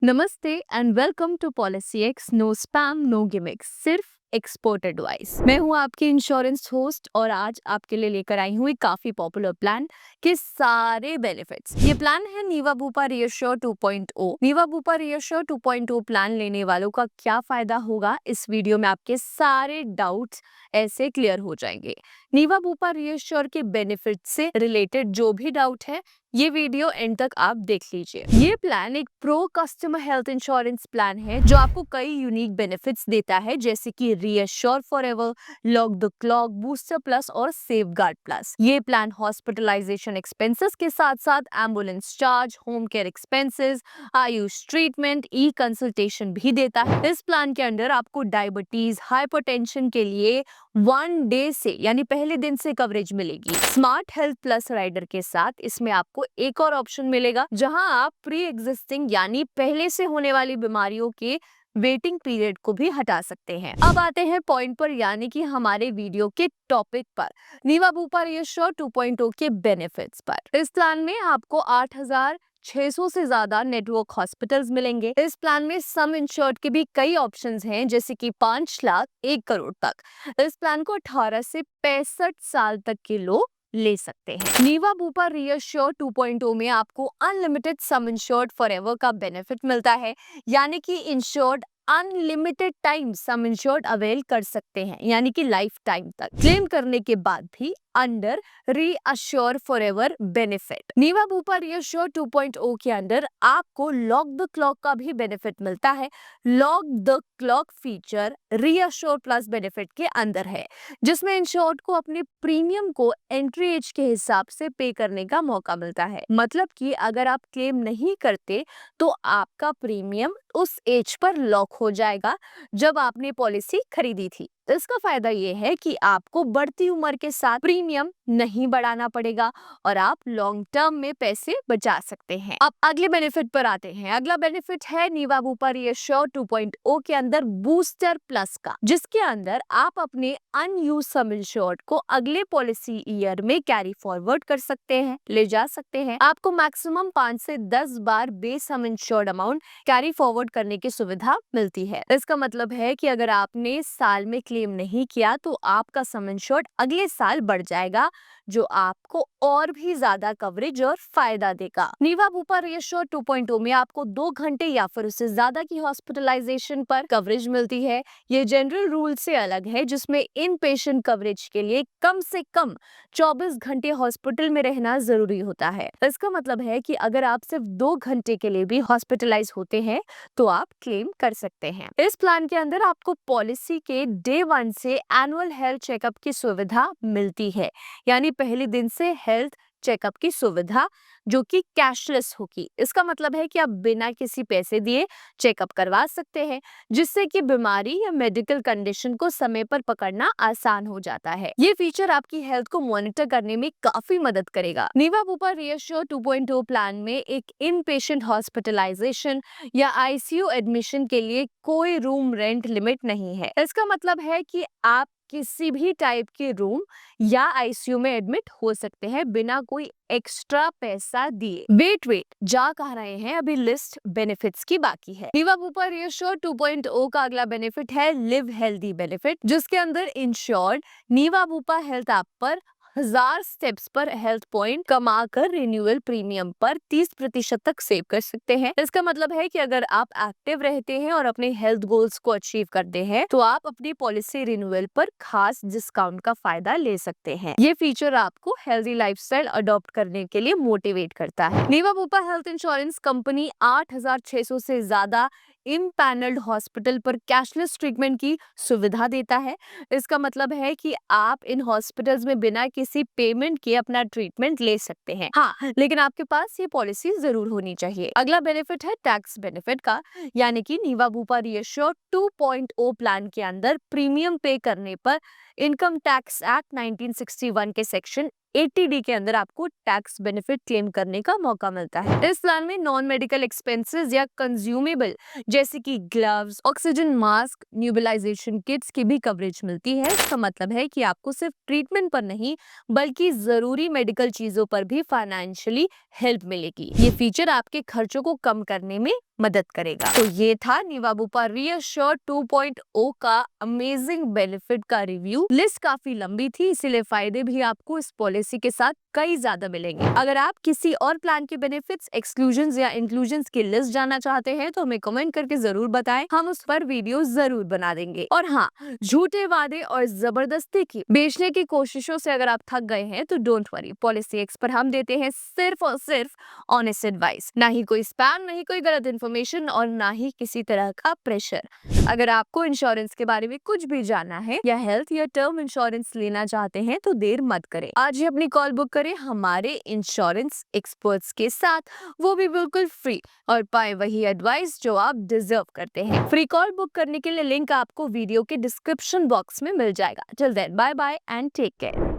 नमस्ते and welcome to Policy X. No spam no gimmicks, सिर्फ expert advice. मैं हूं आपकी इंश्योरेंस होस्ट और आज आपके लिए लेकर आई हूं एक काफी पॉपुलर प्लान के सारे बेनिफिट्स। ये प्लान है Niva Bupa reassure 2.0। Niva Bupa reassure 2.0 plan लेने वालों का क्या फायदा होगा, इस वीडियो में आपके सारे डाउट्स ऐसे क्लियर हो जाएंगे। नीवा बूपा रियश्योर के बेनिफिट से रिलेटेड जो भी डाउट है ये वीडियो एंड तक आप देख लीजिए। ये प्लान एक pro customer health insurance plan है जो आपको कई यूनिक बेनिफिट्स देता है, जैसे कि reassure forever, lock the clock, booster plus और सेफगार्ड प्लस। ये प्लान हॉस्पिटलाइजेशन एक्सपेंसेस के साथ साथ ambulance charge, home care expenses, Ayush treatment, e consultation भी देता है। इस प्लान के अंदर आपको डायबिटीज, हाइपरटेंशन के लिए 1 डे से यानी पहले दिन से कवरेज मिलेगी। स्मार्ट हेल्थ प्लस राइडर के साथ इसमें आपको एक और ऑप्शन मिलेगा जहां आप प्री एग्जिस्टिंग यानी पहले से होने वाली बीमारियों के वेटिंग पीरियड को भी हटा सकते हैं। अब आते हैं पॉइंट पर, यानी कि हमारे वीडियो के टॉपिक पर, नीवा बूपा रियश्योर 2.0 के बेनिफिट्स पर। इस प्लान में आपको 8,600 से ज्यादा नेटवर्क हॉस्पिटल्स मिलेंगे। इस प्लान में सम इंश्योर्ड के भी कई ऑप्शंस हैं, जैसे कि 5 लाख 1 करोड़ तक। इस प्लान को 18 से 65 साल तक के लोग ले सकते हैं। नीवा बूपा रियश्योर 2.0 में आपको अनलिमिटेड सम इंश्योर्ड फॉरएवर का बेनिफिट मिलता है, यानी कि इंश्योर्ड अनलिमिटेड टाइम सम इंश्योर्ड अवेल कर सकते हैं, यानी कि लाइफ टाइम तक क्लेम करने के बाद भी under reassure forever benefit. Niva Bupa reassure 2.0 के अंदर आपको लॉक द क्लॉक का भी बेनिफिट मिलता है। Lock the clock feature reassure plus benefit के अंदर है, जिसमें इंश्योर्ड को अपने प्रीमियम को एंट्री एज के हिसाब से पे करने का मौका मिलता है। मतलब कि अगर आप क्लेम नहीं करते तो आपका प्रीमियम उस एज पर लॉक हो जाएगा जब आपने पॉलिसी खरीदी थी। इसका फायदा ये है कि आपको बढ़ती उम्र के साथ प्रीमियम नहीं बढ़ाना पड़ेगा और आप लॉन्ग टर्म में पैसे बचा सकते हैं। अब अगले बेनिफिट पर आते हैं। अगला बेनिफिट है नीवा बूपा रियश्योर 2.0 के अंदर बूस्टर प्लस का, जिसके अंदर आप अपने अनयूज सम इंश्योर्ड को अगले पॉलिसी ईयर में कैरी फॉरवर्ड कर सकते हैं, ले जा सकते हैं। आपको मैक्सिमम 5 से 10 बार base sum insured amount carry forward करने की सुविधा मिलती है। इसका मतलब है कि अगर आपने साल में क्लेम नहीं किया तो आपका सम इंश्योर्ड अगले साल बढ़ जाएगा, जो आपको और भी ज्यादा कवरेज और फायदा देगा। नीवा बूपा रियश्योर 2.0 में आपको 2 घंटे या फिर उससे ज्यादा की हॉस्पिटलाइजेशन पर कवरेज मिलती है। ये जनरल रूल से अलग है, जिसमें इन पेशेंट कवरेज के लिए कम से कम 24 घंटे हॉस्पिटल में रहना जरूरी होता है। इसका मतलब है कि अगर आप सिर्फ 2 घंटे के लिए भी हॉस्पिटलाइज होते हैं तो आप क्लेम कर सकते हैं। इस प्लान के अंदर आपको पॉलिसी के डे 1 से एनुअल हेल्थ चेकअप की सुविधा मिलती है, यानी पहले दिन से हेल्थ चेकअप की सुविधा जो कि कैशलेस होगी। इसका मतलब है कि आप बिना किसी पैसे दिए चेकअप करवा सकते हैं, जिससे कि बीमारी या मेडिकल कंडीशन को समय पर पकड़ना आसान हो जाता है। ये फीचर आपकी हेल्थ को मॉनिटर करने में काफी मदद करेगा। नीवा बूपा रियश्योर 2.0 प्लान में एक इन पेशेंट हॉस्पिटलाइजेशन या आईसीयू एडमिशन के लिए कोई रूम रेंट लिमिट नहीं है। इसका मतलब है कि आप किसी भी टाइप के रूम या आईसीयू में एडमिट हो सकते हैं बिना कोई एक्स्ट्रा पैसा दिए। वेट जा कह रहे हैं, अभी लिस्ट बेनिफिट्स की बाकी है। नीवा बूपा रियश्योर 2.0 का अगला बेनिफिट है लिव हेल्दी बेनिफिट, जिसके अंदर इंश्योर्ड नीवा बूपा हेल्थ ऐप पर 1000 स्टेप्स पर हेल्थ पॉइंट कमा कर रिन्यूअल प्रीमियम पर 30% तक सेव कर सकते हैं। इसका मतलब है कि अगर आप एक्टिव रहते हैं और अपने हेल्थ गोल्स को अचीव करते हैं तो आप अपनी पॉलिसी रिन्यूअल पर खास डिस्काउंट का फायदा ले सकते हैं। ये फीचर आपको हेल्दी लाइफस्टाइल अडॉप्ट करने के लिए मोटिवेट करता है। Niva Bupa health insurance company 8,600 से ज्यादा इम्पैनल्ड हॉस्पिटल पर कैशलेस ट्रीटमेंट की सुविधा देता है। इसका मतलब है कि आप इन हॉस्पिटल्स में बिना किसी पेमेंट के अपना ट्रीटमेंट ले सकते हैं। हाँ, लेकिन आपके पास ये पॉलिसी जरूर होनी चाहिए। अगला बेनिफिट है टैक्स बेनिफिट का, यानी कि नीवा बूपा रियश्योर 2.0 प्लान के अंदर प्रीमियम पे करने पर इनकम टैक्स एक्ट 1961 के सेक्शन 80 डी के अंदर आपको टैक्स बेनिफिट क्लेम करने का मौका मिलता है। इस प्लान में नॉन मेडिकल एक्सपेंसेस या कंज्यूमेबल जैसे कि ग्लव्स, ऑक्सीजन मास्क, न्यूबलाइजेशन किट्स की भी कवरेज मिलती है। इसका मतलब है कि आपको सिर्फ ट्रीटमेंट पर नहीं बल्कि जरूरी मेडिकल चीजों पर भी फाइनेंशियली हेल्प मिलेगी। ये फीचर आपके खर्चों को कम करने में मदद करेगा। तो ये था निवा बुपा रीअश्योर 2.0 का अमेजिंग बेनिफिट का रिव्यू। लिस्ट काफी लंबी थी, इसीलिए फायदे भी आपको इस पॉलिसी के साथ कई ज्यादा मिलेंगे। अगर आप किसी और प्लान के बेनिफिट्स, एक्सक्लूजन्स या इंक्लूजन्स की लिस्ट जानना चाहते हैं तो हमें कमेंट करके जरूर बताएं, हम उस पर वीडियो जरूर बना देंगे। और हाँ, झूठे वादे और जबरदस्ती की बेचने की कोशिशों से अगर आप थक गए हैं तो डोंट वरी, पॉलिसी एक्स पर हम देते हैं सिर्फ और सिर्फ ऑनेस्ट एडवाइस, ना ही कोई स्पैम, नहीं कोई गलत इन्फॉर्मेशन और ना ही किसी तरह का प्रेशर। अगर आपको इंश्योरेंस के बारे में कुछ भी जानना है या हेल्थ या टर्म इंश्योरेंस लेना चाहते हैं तो देर मत करें, आज ही अपनी कॉल बुक करें हमारे इंश्योरेंस एक्सपर्ट्स के साथ, वो भी बिल्कुल फ्री, और पाए वही एडवाइस जो आप डिजर्व करते हैं। फ्री कॉल बुक करने के लिए लिंक आपको वीडियो के डिस्क्रिप्शन बॉक्स में मिल जाएगा। Till then bye bye and take care.